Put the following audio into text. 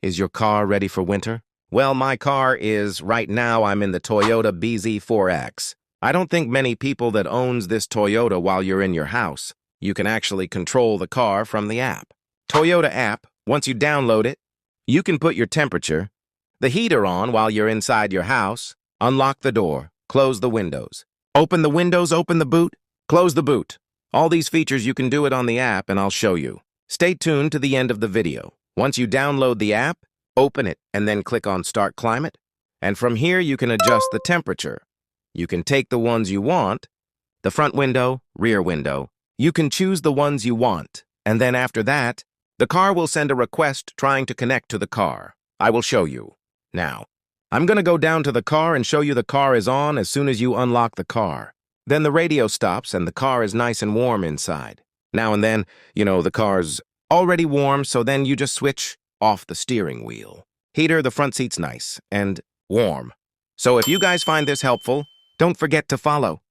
Is your car ready for winter? Well, my car is. Right now I'm in the Toyota BZ4X. I don't think many people that owns this Toyota while you're in your house. You can actually control the car from the app. Toyota app, once you download it, you can put your temperature, the heater on while you're inside your house, unlock the door, close the windows. Open the windows, open the boot, close the boot. All these features you can do it on the app and I'll show you. Stay tuned to the end of the video. Once you download the app, open it and then click on Start Climate. And from here you can adjust the temperature. You can take the ones you want, the front window, rear window. You can choose the ones you want. And then after that, the car will send a request trying to connect to the car. I will show you. Now, I'm going to go down to the car and show you the car is on as soon as you unlock the car. Then the radio stops and the car is nice and warm inside. Now and then, the car's already warm, so then you just switch off the steering wheel. Heater, the front seat's nice and warm. So if you guys find this helpful, don't forget to follow.